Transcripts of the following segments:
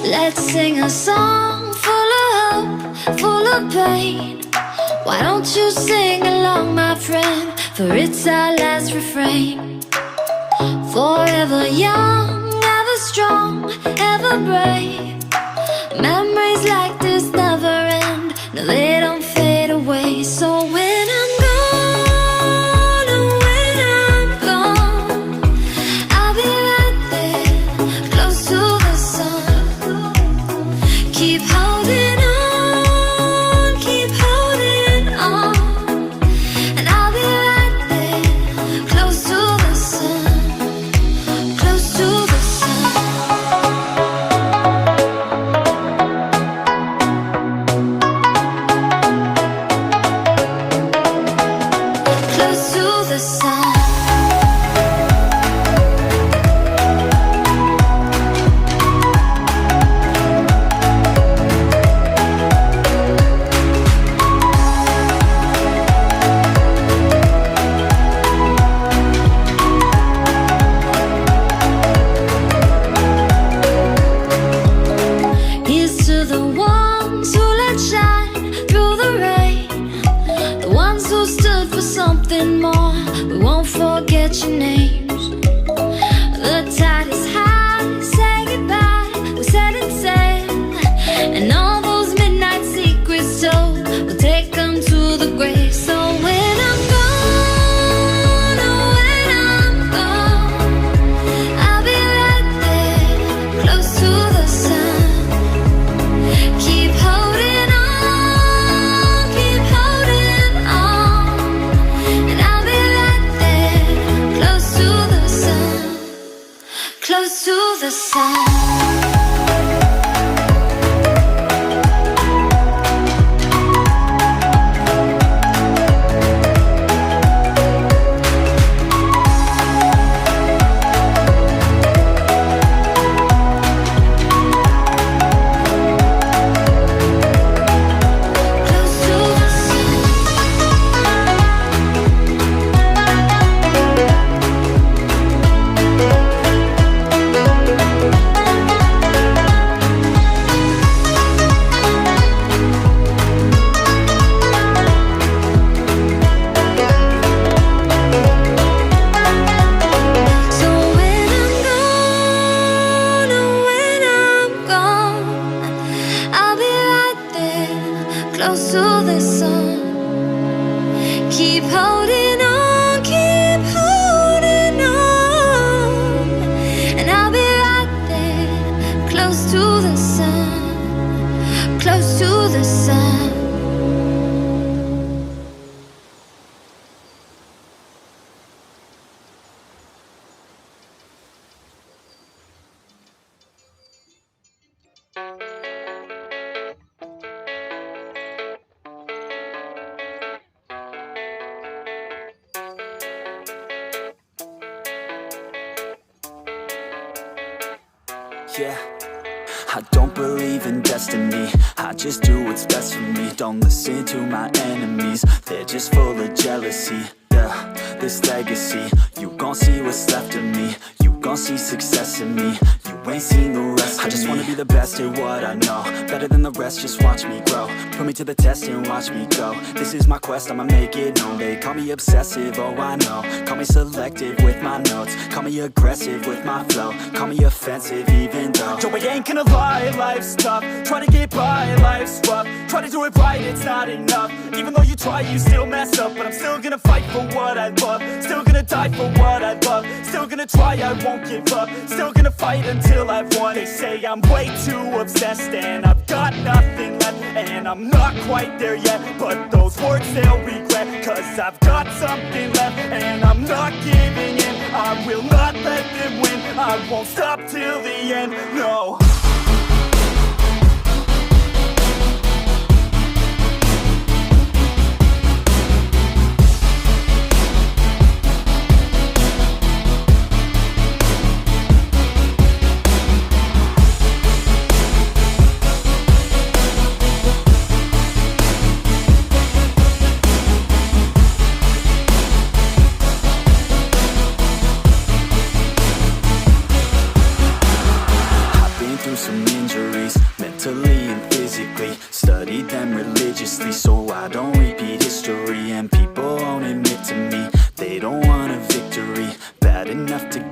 Let's sing a song full of hope, full of pain. Why don't you sing along, my friend? For it's our last refrain. Forever young, ever strong, ever brave. Memories like this never end. No, they don't fade away. So when I'm gone, oh, when I'm gone, I'll be right there, close to the sun. Keep holding on, keep holding on. And I'll be right there, close to the sun, close to the sun. Close to the sun. Here's to the ones who let shine through the rain, the ones who stood for something more. We won't forget your names. The tide is high, say goodbye, we set it sail. And all those midnight secrets told, we'll take them to the grave. So when I'm gone, oh, when I'm gone, I'll be right there, close to the sun. Keep holding on, keep holding on. And I'll be right there, close to the sun, close to the sun. Close to the sun. So when I'm gone, oh, when I'm gone, I'll be right there, close to the sun. Keep holding on, keep holding on. And I'll be right there, close to the sun, close to the sun. Yeah, I don't believe in destiny. I just do what's best for me. Don't listen to my enemies, they're just full of jealousy. Yeah, this legacy, you gon' see what's left of me. You gon' see success in me. You ain't seen the rest of me. I just wanna be the best at what I know, better than the rest, just watch me grow. Put me to the test and watch me go. This is my quest, I'ma make it known. They call me obsessive, oh I know. Call me selective with my notes. Call me aggressive with my flow. Call me offensive even though Joe, I ain't gonna lie, life's tough. Try to get by, life's rough. Try to do it right, it's not enough. Even though you try, you still mess up. But I'm still gonna fight for what I love. Still gonna die for what I love. Still gonna try, I won't give up. Still gonna fight until I've won. They say I'm way too obsessed and I've got nothing left. And I'm not quite there yet, but those words they'll regret. Cause I've got something left and I'm not giving in. I will not let them win. I won't stop till the end, no.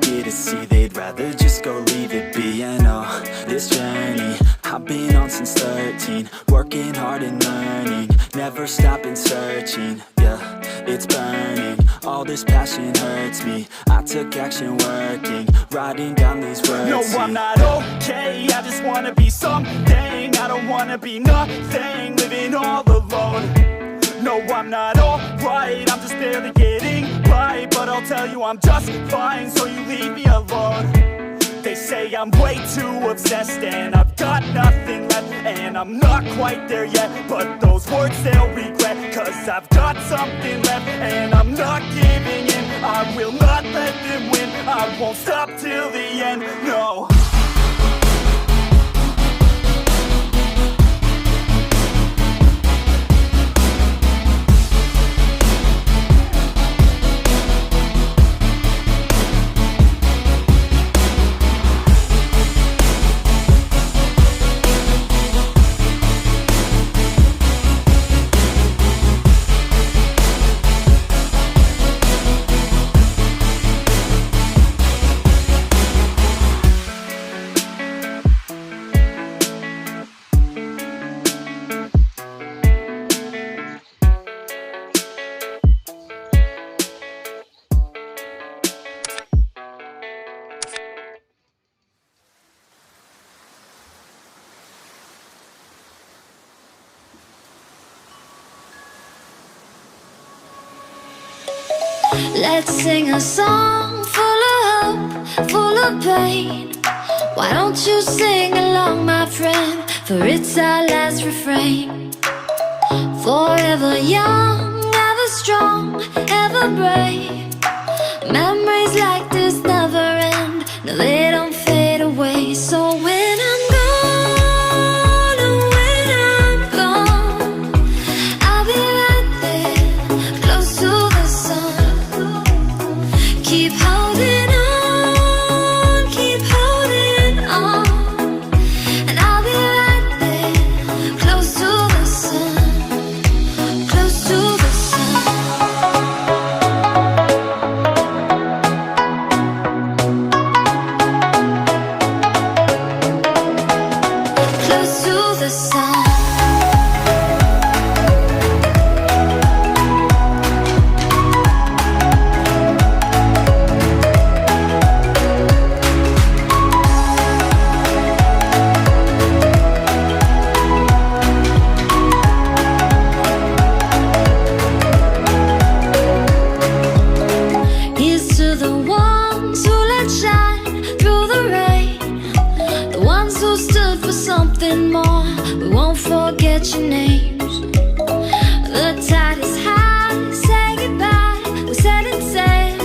get to see. They'd rather just go leave it be. And oh, this journey I've been on since 13, working hard and learning, never stopping searching. Yeah, it's burning, all this passion hurts me. I took action working, writing down these words. No, I'm not okay, I just wanna be something. I don't wanna be nothing, living all alone. No, I'm not alright, I'm just barely getting by. But I'll tell you I'm just fine, so you leave me alone. They say I'm way too obsessed and I've got nothing left, and I'm not quite there yet, but those words they'll regret. Cause I've got something left and I'm not giving in. I will not let them win, I won't stop till the end, no. Let's sing a song full of hope, full of pain. Why don't you sing along, my friend? For it's our last refrain. Forever young, ever strong, ever brave. Memories like this never end, no, they don't fade away. So when I'm gone, oh, when I'm gone, I'll be right there, close to the sun. Keep holding on, keep holding on, and I'll be right there, close to the sun, close to the sun. Close to the sun. Here's to the ones who let shine through the rain, the ones who stood for something more. We won't forget your names. The tide is high, say goodbye, we set it sail,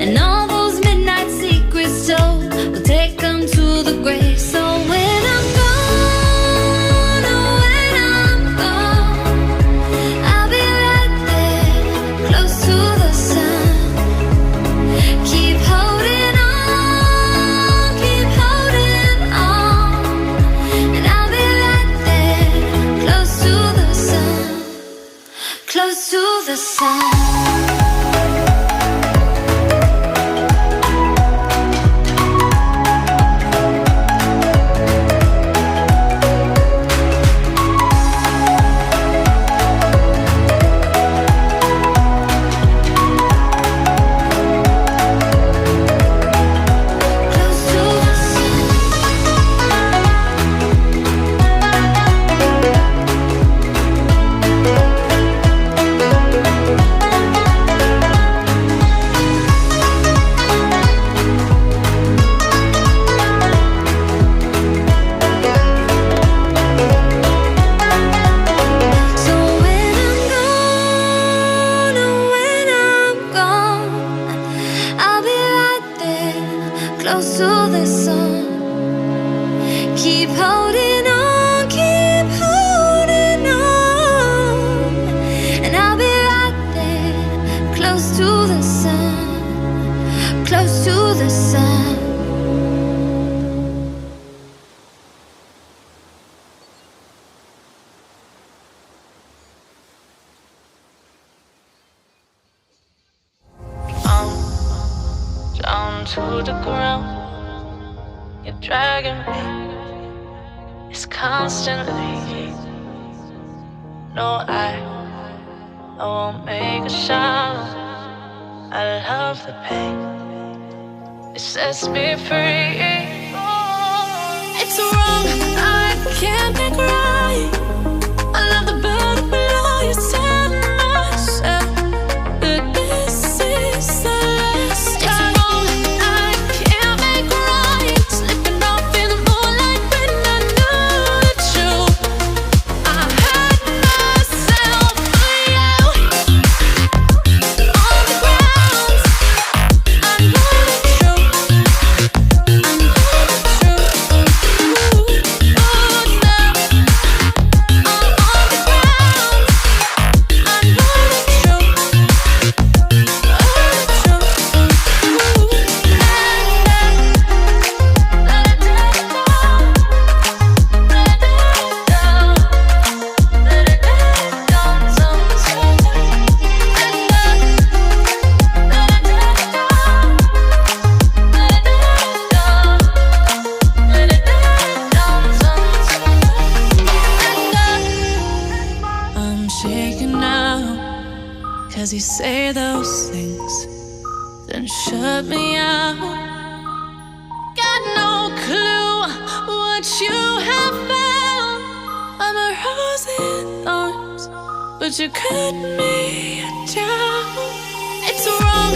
and all those midnight secrets told, we'll take them to the grave. So when I'm gone, oh, when I'm gone, I'll be right there, close to the sun. Keep holding on, keep holding on, and I'll be right there, close to the sun, close to the sun. Close to the sun. So when I'm gone, oh, when I'm gone, I'll be right there, close to the sun. Keep holding on, keep holding on, and I'll be right there, close to the sun, close to the sun. Down to to the ground. You're dragging me. It's constantly. No, I won't make a sound. I love the pain. It sets me free. It's wrong, I can't make right. I love the bird below you. Tell myself that this is the last time. It's wrong, I can't make right. Slipping off in the moonlight when I knew the truth. I hurt myself for you. On the ground, I know the truth. I know the truth. Ooh, oh no. I'm on the ground. I know the truth. Oh, the I'm shaking now, 'cause you say those things, then shut me out. Got no clue what you have found. I'm a rose in thorns, but you cut me down. It's wrong,